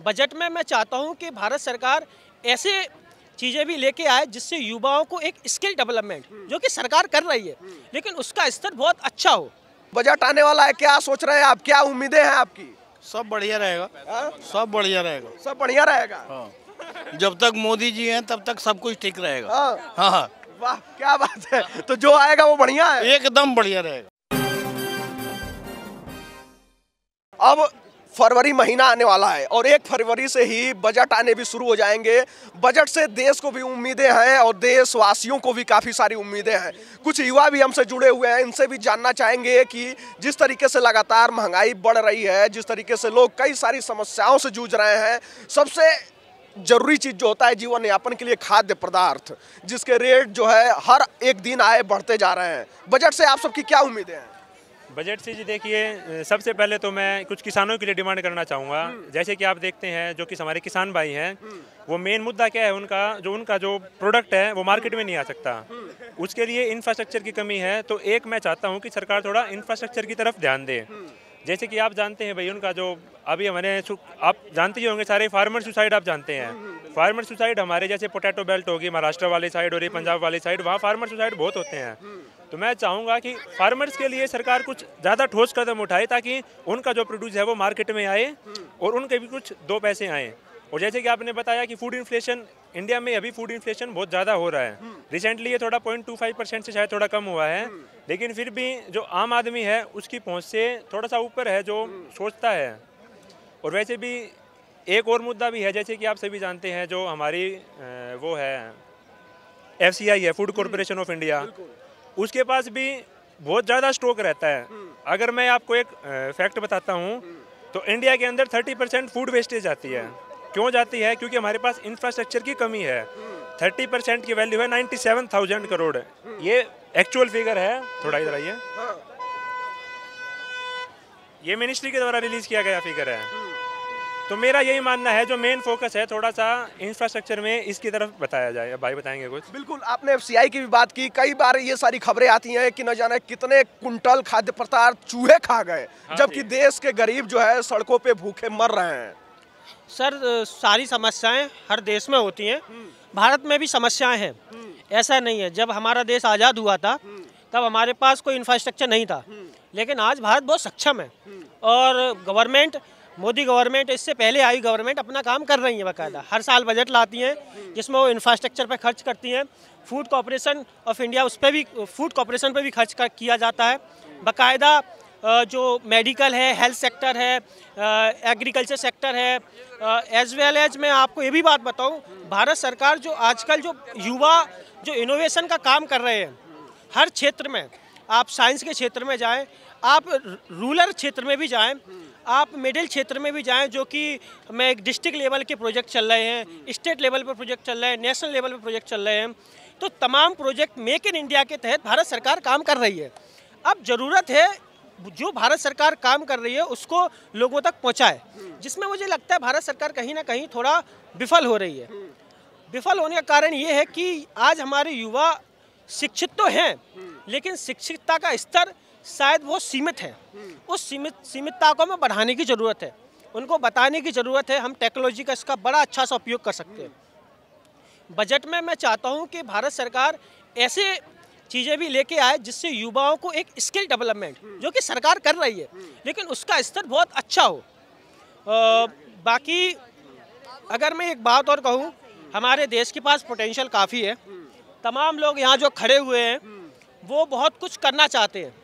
Budget में मैं चाहता हूं कि भारत सरकार ऐसे चीज़ें भी लेके आए जिससे युवाओं को एक स्किल डेवलपमेंट, जो कि सरकार कर रही है, लेकिन उसका स्तर बहुत अच्छा हो। बजट आने वाला है, क्या सोच रहे हैं आप, क्या उम्मीदें हैं आपकी? सब बढ़िया रहेगा। हाँ? सब बढ़िया रहेगा। सब बढ़िया रहेगा। हाँ। जब तक मोदी जी हैं तब तक सब कुछ ठीक रहेगा। हाँ। हाँ। वाह क्या बात है, तो जो आएगा वो बढ़िया है, एकदम बढ़िया रहेगा। अब फरवरी महीना आने वाला है और 1 फरवरी से ही बजट आने भी शुरू हो जाएंगे। बजट से देश को भी उम्मीदें हैं और देशवासियों को भी काफ़ी सारी उम्मीदें हैं। कुछ युवा भी हमसे जुड़े हुए हैं, इनसे भी जानना चाहेंगे कि जिस तरीके से लगातार महंगाई बढ़ रही है, जिस तरीके से लोग कई सारी समस्याओं से जूझ रहे हैं, सबसे जरूरी चीज़ जो होता है जीवन यापन के लिए खाद्य पदार्थ, जिसके रेट जो है हर एक दिन आए बढ़ते जा रहे हैं। बजट से आप सबकी क्या उम्मीदें हैं? बजट से जी देखिए, सबसे पहले तो मैं कुछ किसानों के लिए डिमांड करना चाहूँगा। जैसे कि आप देखते हैं जो कि हमारे किसान भाई हैं, वो मेन मुद्दा क्या है उनका जो प्रोडक्ट है वो मार्केट में नहीं आ सकता। उसके लिए इंफ्रास्ट्रक्चर की कमी है। तो एक मैं चाहता हूँ कि सरकार थोड़ा इंफ्रास्ट्रक्चर की तरफ ध्यान दे। जैसे कि आप जानते हैं भाई, उनका जो अभी आप जानते ही होंगे सारे फार्मर सुसाइड, आप जानते हैं फार्मर सुसाइड हमारे जैसे पोटैटो बेल्ट होगी महाराष्ट्र वाली साइड और ये पंजाब वाली साइड, वहाँ फार्मर सुसाइड बहुत होते हैं। तो मैं चाहूँगा कि फार्मर्स के लिए सरकार कुछ ज़्यादा ठोस कदम उठाए ताकि उनका जो प्रोड्यूस है वो मार्केट में आए और उनके भी कुछ 2 पैसे आएँ। और जैसे कि आपने बताया कि फूड इन्फ्लेशन, इंडिया में अभी फूड इन्फ्लेशन बहुत ज़्यादा हो रहा है। रिसेंटली ये थोड़ा 0.25% से शायद थोड़ा कम हुआ है, लेकिन फिर भी जो आम आदमी है उसकी पहुंच से थोड़ा सा ऊपर है जो सोचता है। और वैसे भी एक और मुद्दा भी है, जैसे कि आप सभी जानते हैं जो हमारी वो है FCI है, फूड कॉरपोरेशन ऑफ इंडिया, उसके पास भी बहुत ज़्यादा स्टॉक रहता है। अगर मैं आपको एक फैक्ट बताता हूँ तो इंडिया के अंदर 30% फूड वेस्टेज आती है। क्यों जाती है? क्योंकि हमारे पास इंफ्रास्ट्रक्चर की कमी है। 30% की वैल्यू है 97,000 करोड़। ये एक्चुअल फिगर है, थोड़ा इधर आइए, ये मिनिस्ट्री के द्वारा रिलीज किया गया फिगर है। तो मेरा यही मानना है जो मेन फोकस है थोड़ा सा इंफ्रास्ट्रक्चर में इसकी तरफ बताया जाए। अब भाई बताएंगे कुछ। बिल्कुल, आपने FCI की भी बात की। कई बार ये सारी खबरें आती हैं कि न जाने कितने कुंटल खाद्य पदार्थ चूहे खा गए, जबकि देश के गरीब जो है सड़कों पे भूखे मर रहे हैं। सर, सारी समस्याएं हर देश में होती हैं, भारत में भी समस्याएं हैं। ऐसा नहीं है, जब हमारा देश आज़ाद हुआ था तब हमारे पास कोई इंफ्रास्ट्रक्चर नहीं था, लेकिन आज भारत बहुत सक्षम है और गवर्नमेंट, मोदी गवर्नमेंट, इससे पहले आई गवर्नमेंट अपना काम कर रही है। बाकायदा हर साल बजट लाती हैं जिसमें वो इंफ्रास्ट्रक्चर पर खर्च करती हैं। फूड कॉरपोरेशन ऑफ इंडिया, उस पर भी, फूड कॉरपोरेशन पर भी खर्च किया जाता है। बाकायदा जो मेडिकल है, हेल्थ सेक्टर है, एग्रीकल्चर सेक्टर है, एज वेल एज मैं आपको ये भी बात बताऊं, भारत सरकार जो आजकल जो युवा जो इनोवेशन का काम कर रहे हैं हर क्षेत्र में, आप साइंस के क्षेत्र में जाएं, आप रूरल क्षेत्र में भी जाएं, आप मिडिल क्षेत्र में भी जाएं, जो कि मैं एक डिस्ट्रिक्ट लेवल के प्रोजेक्ट चल रहे हैं, स्टेट लेवल पर प्रोजेक्ट चल रहे हैं, नेशनल लेवल पर प्रोजेक्ट चल रहे हैं। तो तमाम प्रोजेक्ट मेक इन इंडिया के तहत भारत सरकार काम कर रही है। अब ज़रूरत है जो भारत सरकार काम कर रही है उसको लोगों तक पहुंचाए, जिसमें मुझे लगता है भारत सरकार कहीं ना कहीं थोड़ा विफल हो रही है। विफल होने का कारण ये है कि आज हमारे युवा शिक्षित तो हैं, लेकिन शिक्षितता का स्तर शायद वो सीमित है। उस सीमितता को हमें बढ़ाने की ज़रूरत है, उनको बताने की ज़रूरत है हम टेक्नोलॉजी का इसका बड़ा अच्छा सा उपयोग कर सकते हैं। बजट में मैं चाहता हूँ कि भारत सरकार ऐसे चीज़ें भी लेके आए जिससे युवाओं को एक स्किल डेवलपमेंट, जो कि सरकार कर रही है, लेकिन उसका स्तर बहुत अच्छा हो। बाकी अगर मैं एक बात और कहूँ, हमारे देश के पास पोटेंशियल काफ़ी है। तमाम लोग यहाँ जो खड़े हुए हैं वो बहुत कुछ करना चाहते हैं।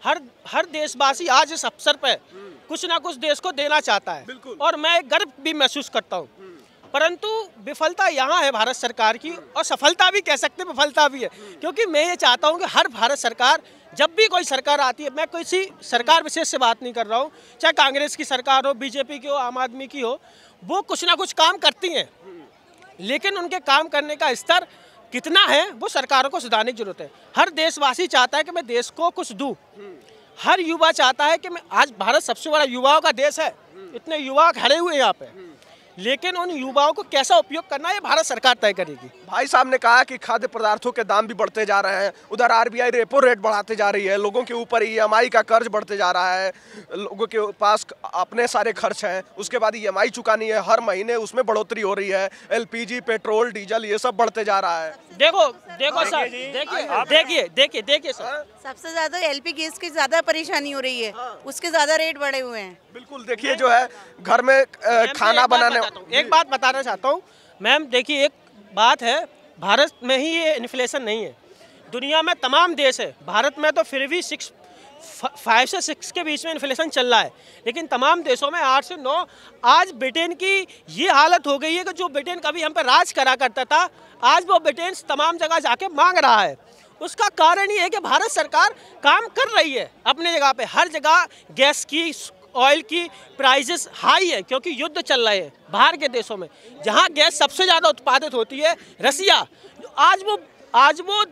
हर देशवासी आज इस अवसर पर कुछ ना कुछ देश को देना चाहता है और मैं गर्व भी महसूस करता हूँ। परंतु विफलता यहाँ है भारत सरकार की, और सफलता भी कह सकते हैं, विफलता भी है, क्योंकि मैं ये चाहता हूँ कि हर भारत सरकार, जब भी कोई सरकार आती है, मैं किसी सरकार विशेष से बात नहीं कर रहा हूँ, चाहे कांग्रेस की सरकार हो, बीजेपी की हो, आम आदमी की हो, वो कुछ ना कुछ काम करती हैं, लेकिन उनके काम करने का स्तर कितना है वो सरकारों को सुधारने की जरूरत है। हर देशवासी चाहता है कि मैं देश को कुछ दूँ, हर युवा चाहता है कि मैं, आज भारत सबसे बड़ा युवाओं का देश है, इतने युवा खड़े हुए हैं यहाँ पे, लेकिन उन युवाओं को कैसा उपयोग करना है ये भारत सरकार तय करेगी। भाई साहब ने कहा कि खाद्य पदार्थों के दाम भी बढ़ते जा रहे हैं, उधर आरबीआई रेपो रेट बढ़ाते जा रही है, लोगों के ऊपर ईएमआई का कर्ज बढ़ते जा रहा है, लोगों के पास अपने सारे खर्च हैं, उसके बाद ईएमआई चुकानी है, हर महीने उसमें बढ़ोतरी हो रही है, एलपीजी, पेट्रोल, डीजल ये सब बढ़ते जा रहा है। देखो सर, देखिए सर, सबसे ज्यादा एलपी गैस की ज्यादा परेशानी हो रही है, उसके ज्यादा रेट बढ़े हुए हैं। बिल्कुल, देखिए जो है घर में खाना बनाने, एक बात बताना चाहता हूँ मैम, देखिए एक बात है, भारत में ही ये इन्फ्लेशन नहीं है, दुनिया में तमाम देश है, भारत में तो फिर भी 5 से 6 के बीच में इन्फ्लेशन चल रहा है, लेकिन तमाम देशों में 8 से 9। आज ब्रिटेन की ये हालत हो गई है कि जो ब्रिटेन कभी हम पे राज करा करता था, आज वो ब्रिटेन तमाम जगह जाके मांग रहा है। उसका कारण ये है कि भारत सरकार काम कर रही है अपने जगह पे, हर जगह गैस की, ऑयल की प्राइसेस हाई है, क्योंकि युद्ध चल रहे हैं बाहर के देशों में, जहां गैस सबसे ज़्यादा उत्पादित होती है रसिया, आज वो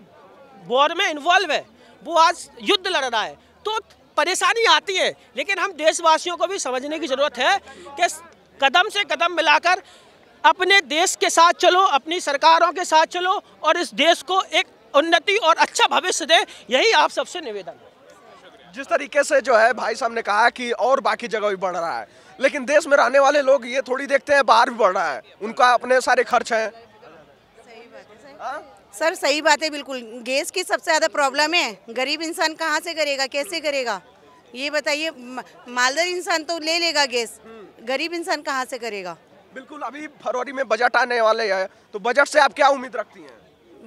वॉर में इन्वॉल्व है, वो आज युद्ध लड़ रहा है, तो परेशानी आती है। लेकिन हम देशवासियों को भी समझने की ज़रूरत है कि कदम से कदम मिलाकर अपने देश के साथ चलो, अपनी सरकारों के साथ चलो और इस देश को एक उन्नति और अच्छा भविष्य दे, यही आप सबसे निवेदन है। जिस तरीके से जो है भाई साहब ने कहा कि और बाकी जगह भी बढ़ रहा है, लेकिन देश में रहने वाले लोग ये थोड़ी देखते हैं बाहर भी बढ़ रहा है, उनका अपने सारे खर्च हैं। सही बात है सर, सही बात है बिल्कुल। गैस की सबसे ज़्यादा प्रॉब्लम है, गरीब इंसान कहाँ से करेगा, कैसे करेगा ये बताइए। मालदार इंसान तो ले लेगा गैस, गरीब इंसान कहाँ से करेगा। बिल्कुल, अभी फरवरी में बजट आने वाले हैं, तो बजट से आप क्या उम्मीद रखती हैं?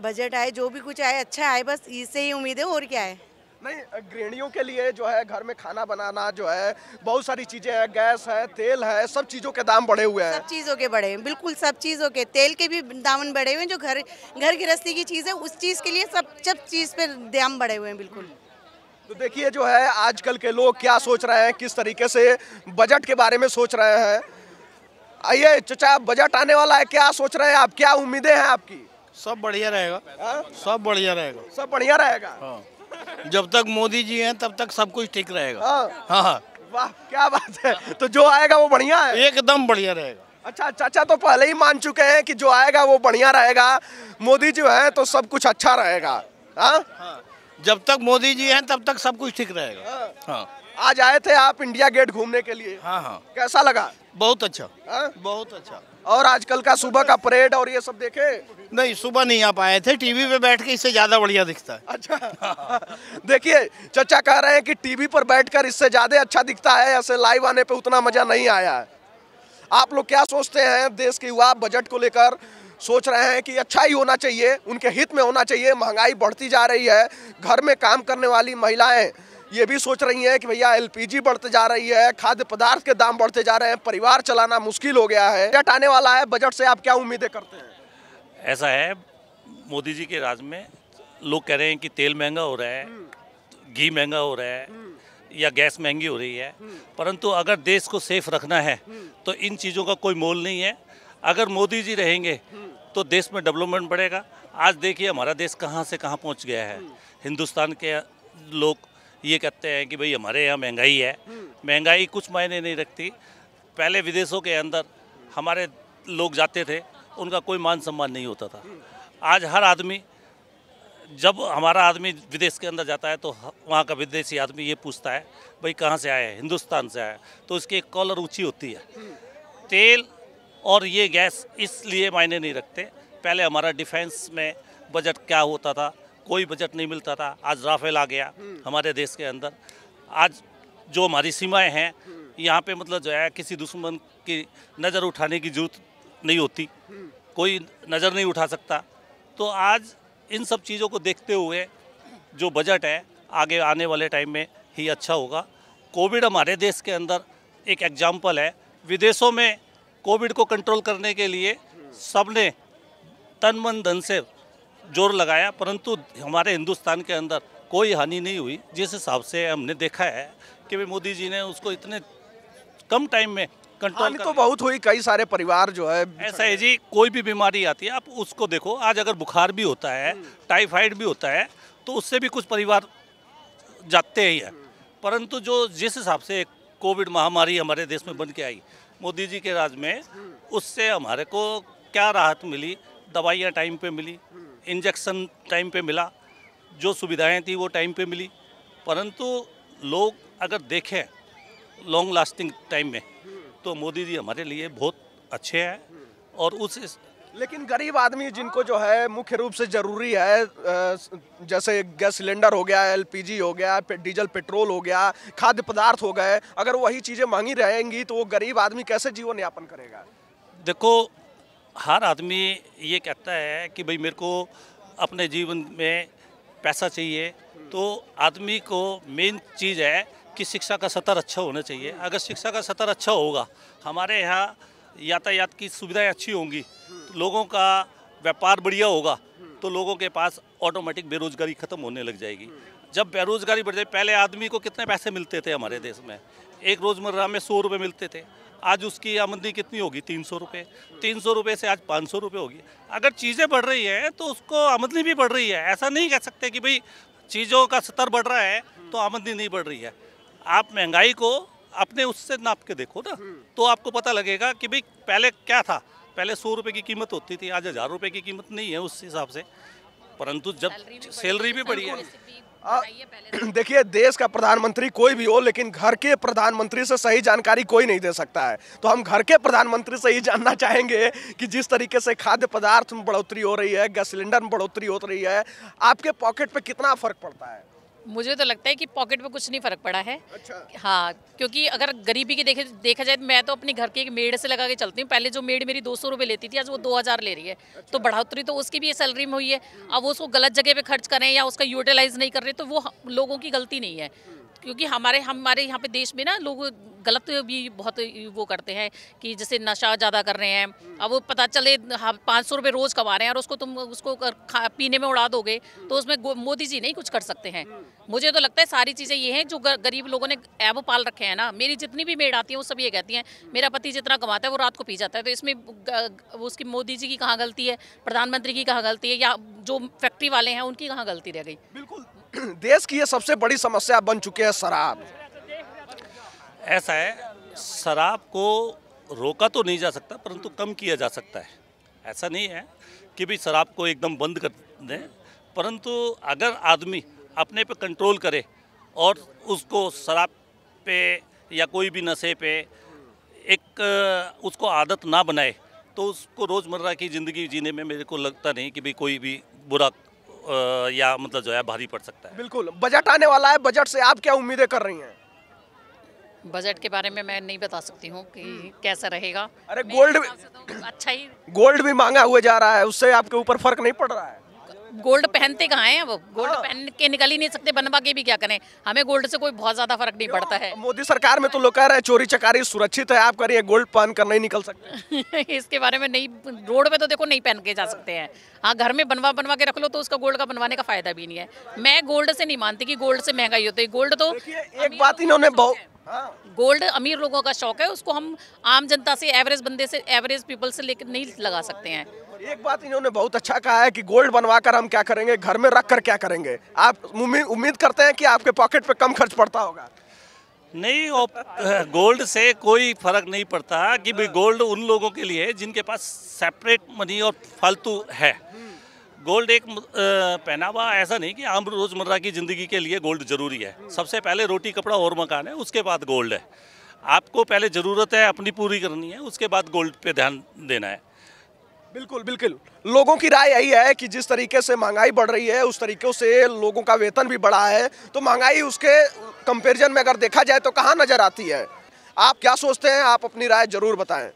बजट आए, जो भी कुछ आए अच्छा आए, बस इससे ही उम्मीद है, और क्या है। नहीं, गृहिणियों के लिए जो है घर में खाना बनाना जो है, बहुत सारी चीजें हैं, गैस है, तेल है, सब चीजों के दाम बढ़े हुए हैं। सब चीज़ों के बढ़े हैं, बिल्कुल सब चीज़ों के, तेल के भी दाम बढ़े हुए हैं, जो घर गृहस्थी की चीज़ है उस चीज़ के लिए सब चीज़ पे दाम बढ़े हुए हैं बिल्कुल। तो देखिए जो है आजकल के लोग क्या सोच रहे हैं, किस तरीके से बजट के बारे में सोच रहे हैं। आइए चचा, बजट आने वाला है, क्या सोच रहे हैं आप, क्या उम्मीदें हैं आपकी? सब बढ़िया रहेगा, सब बढ़िया रहेगा, सब बढ़िया रहेगा। हाँ। जब तक मोदी जी हैं तब तक सब कुछ ठीक रहेगा। हाँ। हाँ, वाह क्या बात है, तो जो आएगा वो बढ़िया है, एकदम बढ़िया रहेगा। अच्छा, चाचा तो पहले ही मान चुके हैं कि जो आएगा वो बढ़िया रहेगा, मोदी जी है तो सब कुछ अच्छा रहेगा। हाँ, जब तक मोदी जी हैं तब तक सब कुछ ठीक रहेगा। हाँ। आज आए थे आप इंडिया गेट घूमने के लिए, हाँ, कैसा लगा? बहुत अच्छा, हाँ? बहुत अच्छा। और आजकल का सुबह का परेड और ये सब देखे? नहीं, सुबह नहीं आ पाए थे, टीवी पे बैठ के इससे ज्यादा बढ़िया दिखता है। अच्छा देखिए चचा कह रहे हैं कि टीवी पर बैठकर इससे ज्यादा अच्छा दिखता है, ऐसे लाइव आने पे उतना मजा नहीं आया है। आप लोग क्या सोचते हैं? देश के युवा बजट को लेकर सोच रहे हैं कि अच्छा ही होना चाहिए, उनके हित में होना चाहिए। महंगाई बढ़ती जा रही है, घर में काम करने वाली महिलाएं ये भी सोच रही हैं कि भैया एलपीजी बढ़ते जा रही है, खाद्य पदार्थ के दाम बढ़ते जा रहे हैं, परिवार चलाना मुश्किल हो गया है। बजट आने वाला है, बजट से आप क्या उम्मीदें करते हैं? ऐसा है, मोदी जी के राज में लोग कह रहे हैं कि तेल महंगा हो रहा है, घी महंगा हो रहा है या गैस महंगी हो रही है, परंतु अगर देश को सेफ रखना है तो इन चीज़ों का कोई मोल नहीं है। अगर मोदी जी रहेंगे तो देश में डेवलपमेंट बढ़ेगा। आज देखिए हमारा देश कहाँ से कहाँ पहुँच गया है। हिंदुस्तान के लोग ये कहते हैं कि भाई हमारे यहाँ महंगाई है, महंगाई कुछ मायने नहीं रखती। पहले विदेशों के अंदर हमारे लोग जाते थे, उनका कोई मान सम्मान नहीं होता था। आज हर आदमी, जब हमारा आदमी विदेश के अंदर जाता है तो वहाँ का विदेशी आदमी ये पूछता है भाई कहाँ से आए हैं, हिंदुस्तान से आए, तो इसकी एक कॉलर ऊंची होती है। तेल और ये गैस इसलिए मायने नहीं रखते। पहले हमारा डिफेंस में बजट क्या होता था, कोई बजट नहीं मिलता था। आज राफेल आ गया हमारे देश के अंदर। आज जो हमारी सीमाएं हैं यहाँ पे मतलब जो है किसी दुश्मन की नज़र उठाने की जरूरत नहीं होती, कोई नज़र नहीं उठा सकता। तो आज इन सब चीज़ों को देखते हुए जो बजट है आगे आने वाले टाइम में ही अच्छा होगा। कोविड हमारे देश के अंदर एक एग्जाम्पल है। विदेशों में कोविड को कंट्रोल करने के लिए सबने तन मन धन से जोर लगाया, परंतु हमारे हिंदुस्तान के अंदर कोई हानि नहीं हुई। जिस हिसाब से हमने देखा है कि भाई मोदी जी ने उसको इतने कम टाइम में कंट्रोल तो बहुत हुई, कई सारे परिवार जो है। ऐसा है जी, कोई भी बीमारी आती है आप उसको देखो। आज अगर बुखार भी होता है, टाइफाइड भी होता है, तो उससे भी कुछ परिवार जाते ही हैं। परंतु जो जिस हिसाब से कोविड महामारी हमारे देश में बन के आई, मोदी जी के राज में, उससे हमारे को क्या राहत मिली? दवाइयाँ टाइम पे मिली, इंजेक्शन टाइम पे मिला, जो सुविधाएं थी वो टाइम पे मिली। परंतु लोग अगर देखें लॉन्ग लास्टिंग टाइम में, तो मोदी जी हमारे लिए बहुत अच्छे हैं। और उस लेकिन गरीब आदमी जिनको जो है मुख्य रूप से जरूरी है, जैसे गैस सिलेंडर हो गया, एलपीजी हो गया, डीजल पेट्रोल हो गया, खाद्य पदार्थ हो गए, अगर वही चीज़ें महंगी रहेंगी तो वो गरीब आदमी कैसे जीवन यापन करेगा? देखो, हर आदमी ये कहता है कि भाई मेरे को अपने जीवन में पैसा चाहिए, तो आदमी को मेन चीज़ है कि शिक्षा का स्तर अच्छा होना चाहिए। अगर शिक्षा का स्तर अच्छा होगा, हमारे यहाँ यातायात की सुविधाएं अच्छी होंगी, तो लोगों का व्यापार बढ़िया होगा, तो लोगों के पास ऑटोमेटिक बेरोजगारी खत्म होने लग जाएगी। जब बेरोजगारी बढ़ जाए, पहले आदमी को कितने पैसे मिलते थे हमारे देश में? एक रोज़मर्रा में 100 रुपये मिलते थे। आज उसकी आमदनी कितनी होगी? 300 रुपये। 300 रुपये से आज 500 रुपये होगी। अगर चीज़ें बढ़ रही हैं तो उसको आमदनी भी बढ़ रही है। ऐसा नहीं कह सकते कि भाई चीज़ों का स्तर बढ़ रहा है तो आमदनी नहीं बढ़ रही है। आप महंगाई को अपने उससे नाप के देखो ना, तो आपको पता लगेगा कि भाई पहले क्या था। पहले 100 रुपये की कीमत होती थी, आज 1000 रुपये की कीमत नहीं है उस हिसाब से। परंतु जब सैलरी भी बढ़ी है। देखिए, देश का प्रधानमंत्री कोई भी हो, लेकिन घर के प्रधानमंत्री से सही जानकारी कोई नहीं दे सकता है। तो हम घर के प्रधानमंत्री से ही जानना चाहेंगे कि जिस तरीके से खाद्य पदार्थ में बढ़ोतरी हो रही है, गैस सिलेंडर में बढ़ोतरी हो रही है, आपके पॉकेट पे कितना फर्क पड़ता है? मुझे तो लगता है कि पॉकेट पे कुछ नहीं फर्क पड़ा है। अच्छा। हाँ, क्योंकि अगर गरीबी की देखा जाए तो मैं तो अपने घर के एक मेड से लगा के चलती हूँ। पहले जो मेड मेरी 200 रुपये लेती थी, आज वो 2000 ले रही है। तो बढ़ोतरी तो उसकी भी सैलरी में हुई है। अब वो उसको गलत जगह पे खर्च करें या उसका यूटिलाइज नहीं कर रहे, तो वो लोगों की गलती नहीं है। क्योंकि हमारे यहाँ पे देश में ना लोग गलत भी बहुत वो करते हैं कि जैसे नशा ज़्यादा कर रहे हैं। अब वो पता चले 500 रुपये रोज़ कमा रहे हैं और उसको तुम उसको पीने में उड़ा दोगे, तो उसमें मोदी जी नहीं कुछ कर सकते हैं। मुझे तो लगता है सारी चीज़ें ये हैं जो गरीब लोगों ने ऐब पाल रखे हैं ना। मेरी जितनी भी मेड आती हैं वो सब ये कहती हैं मेरा पति जितना कमाता है वो रात को पी जाता है। तो इसमें उसकी मोदी जी की कहाँ गलती है, प्रधानमंत्री की कहाँ गलती है, या जो फैक्ट्री वाले हैं उनकी कहाँ गलती रह गई? बिल्कुल, देश की ये सबसे बड़ी समस्या बन चुकी है शराब। ऐसा है, शराब को रोका तो नहीं जा सकता, परंतु कम किया जा सकता है। ऐसा नहीं है कि भाई शराब को एकदम बंद कर दें, परंतु अगर आदमी अपने पे कंट्रोल करे और उसको शराब पे या कोई भी नशे पे एक उसको आदत ना बनाए, तो उसको रोज़मर्रा की ज़िंदगी जीने में मेरे को लगता नहीं कि भाई कोई भी बुरा या मतलब जो है भारी पड़ सकता है। बिल्कुल, बजट आने वाला है, बजट से आप क्या उम्मीदें कर रही हैं? बजट के बारे में मैं नहीं बता सकती हूँ कि कैसा रहेगा। अरे गोल्ड तो अच्छा ही, गोल्ड भी महंगा हुए जा रहा है, उससे आपके ऊपर फर्क नहीं पड़ रहा है? गोल्ड पहनते कहाँ हैं वो? गोल्ड पहन के निकल ही नहीं सकते, बनवा के भी क्या करें? हमें गोल्ड से कोई बहुत ज्यादा फर्क नहीं पड़ता है। मोदी सरकार में तो लोग कह रहे हैं चोरी चकारी सुरक्षित है, आप कह रही है गोल्ड पहन कर नहीं निकल सकते। इसके बारे में नहीं, रोड पे तो देखो नहीं पहन के जा सकते हैं। हाँ, घर में बनवा के रख लो तो उसका गोल्ड का बनवाने का फायदा भी नहीं है। मैं गोल्ड से नहीं मानती कि गोल्ड से महंगाई होती है। गोल्ड तो एक बात इन्होंने गोल्ड अमीर लोगों का शौक है, उसको हम आम जनता से, एवरेज बंदे से, एवरेज पीपल से लेकर नहीं लगा सकते हैं। एक बात इन्होंने बहुत अच्छा कहा है कि गोल्ड बनवाकर हम क्या करेंगे, घर में रख कर क्या करेंगे? आप उम्मीद करते हैं कि आपके पॉकेट पे कम खर्च पड़ता होगा? नहीं, गोल्ड से कोई फर्क नहीं पड़ता कि भाई गोल्ड उन लोगों के लिए है जिनके पास सेपरेट मनी और फालतू है। गोल्ड एक पहनावा ऐसा नहीं कि आम रोज़मर्रा की ज़िंदगी के लिए गोल्ड ज़रूरी है। सबसे पहले रोटी कपड़ा और मकान है, उसके बाद गोल्ड है। आपको पहले ज़रूरत है अपनी पूरी करनी है, उसके बाद गोल्ड पे ध्यान देना है। बिल्कुल बिल्कुल, लोगों की राय यही है कि जिस तरीके से महंगाई बढ़ रही है उस तरीके से लोगों का वेतन भी बढ़ा है, तो महंगाई उसके कंपैरिजन में अगर देखा जाए तो कहाँ नजर आती है? आप क्या सोचते हैं? आप अपनी राय जरूर बताएं।